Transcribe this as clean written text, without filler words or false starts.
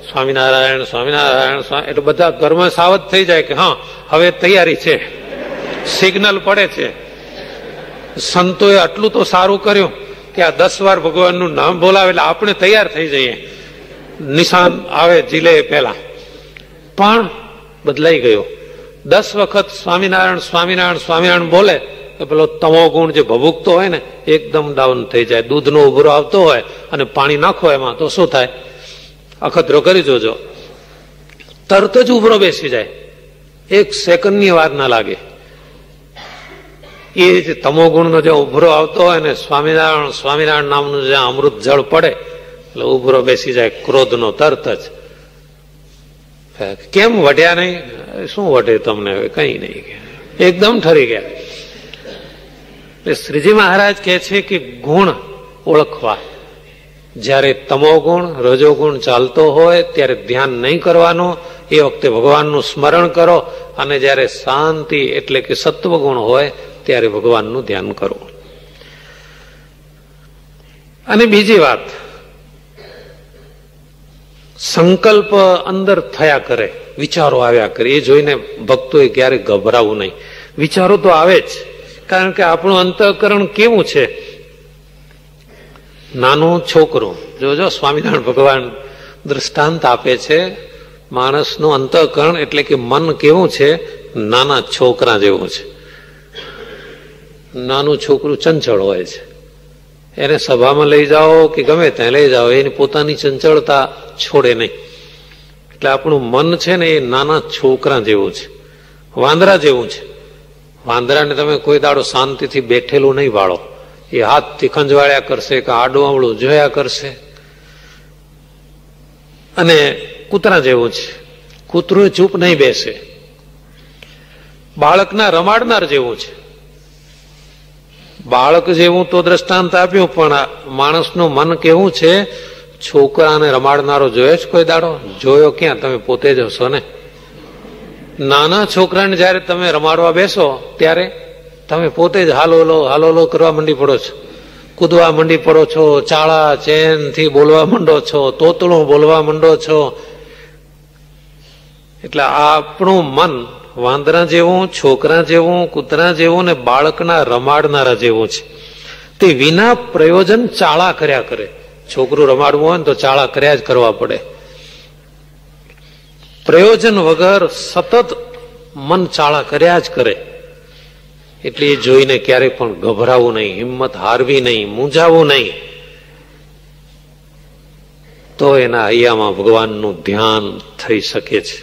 સ્વામિનારાયણ સ્વામિનારાયણ એટલે બધા ઘરમાં સાવધ થઈ જાય કે હા હવે તૈયારી છે, સિગ્નલ પડે છે. સંતોએ આટલું તો સારું કર્યું કે આ 10 વાર ભગવાનનું નામ બોલાવે એટલે આપણે તૈયાર થઈ જઈએ, નિશાન આવે જીલે પહેલા. પણ બદલાઈ ગયો. 10 વખત સ્વામિનારાયણ સ્વામિનારાયણ સ્વામિનારાયણ બોલે તો પેલો તમો ગુણ જે ભભૂકતો હોય ને એકદમ ડાઉન થઈ જાય. દૂધનો ઉભરો આવતો હોય અને પાણી નાખો એમાં તો શું થાય? અખતરો કરી જોજો, તરત જ ઉભરો બેસી જાય, 1 સેકન્ડની વાર ના લાગે. એ જે તમો ગુણનો જે ઉભરો આવતો હોય ને સ્વામિનારાયણ સ્વામિનારાયણ નામનું જે અમૃત જળ પડે એટલે ઉભરો બેસી જાય ક્રોધનો તરત જ. કેમ વઢ્યા નહીં? શું વઢે તમને? કઈ નહીં, એકદમ ઠરી ગયા. શ્રીજી મહારાજ કહે છે કે ગુણ ઓળખવા. જયારે તમો ગુણ રજો ગુણ ચાલતો હોય ત્યારે ધ્યાન નહીં કરવાનું, એ વખતે ભગવાનનું સ્મરણ કરો. અને જયારે શાંતિ એટલે કે સત્વગુણ હોય ત્યારે ભગવાનનું ધ્યાન કરવું. અને બીજી વાત, સંકલ્પ અંદર થયા કરે, વિચારો આવ્યા કરે, એ જોઈને ભક્તોએ ક્યારે ગભરાવું નહીં. વિચારો તો આવે જ, કારણ કે આપણું અંતઃકરણ કેવું છે. નાનું છોકરું, જોજો સ્વામિનારાયણ ભગવાન દ્રષ્ટાંત આપે છે. માણસનું અંતઃકરણ એટલે કે મન કેવું છે? નાના છોકરા જેવું છે. નાનું છોકરું ચંચળ હોય છે, એને સભામાં લઈ જાઓ કે ગમે ત્યાં લઈ જાઓ, એની પોતાની ચંચળતા છોડે નહીં. એટલે આપણું મન છે ને એ નાના છોકરા જેવું છે, વાંદરા જેવું છે. વાંદરાને તમે કોઈ દાડો શાંતિથી બેઠેલું નહીં વાળો, એ હાથથી ખંજવાળ્યા કરશે કે આડું અવળું જોયા કરશે. અને કૂતરા જેવું છે, કૂતરું ચૂપ નહીં બેસે. બાળકના રમાડનાર જેવું છે. બાળક જેવું તો દ્રષ્ટાંત આપ્યું, પણ માણસનું મન કેવું છે? છોકરાને રમાડનારો જોયો જ કોઈ દાડો? જોયો ક્યાં? તમે પોતે જ હશો ને. નાના છોકરાને જયારે તમે રમાડવા બેસો ત્યારે તમે પોતે જ હાલોલો કરવા માંડી પડો છો, કૂદવા માંડી પડો છો, ચાળા ચેન થી બોલવા માંડો છો, તોતળું બોલવા માંડો છો. એટલે આપણું મન વાંદરા જેવું, છોકરા જેવું, કૂતરા જેવું ને બાળકના રમાડનારા જેવું છે. તે વિના પ્રયોજન ચાળા કર્યા કરે. છોકરું રમાડવું હોય ને તો ચાળા કર્યા જ કરવા પડે. પ્રયોજન વગર સતત મન ચાળા કર્યા જ કરે. એટલે એ જોઈને ક્યારેય પણ ગભરાવું નહીં, હિંમત હારવી નહીં, મૂંઝાવું નહીં. તો એના હૈયામાં ભગવાનનું ધ્યાન થઈ શકે છે.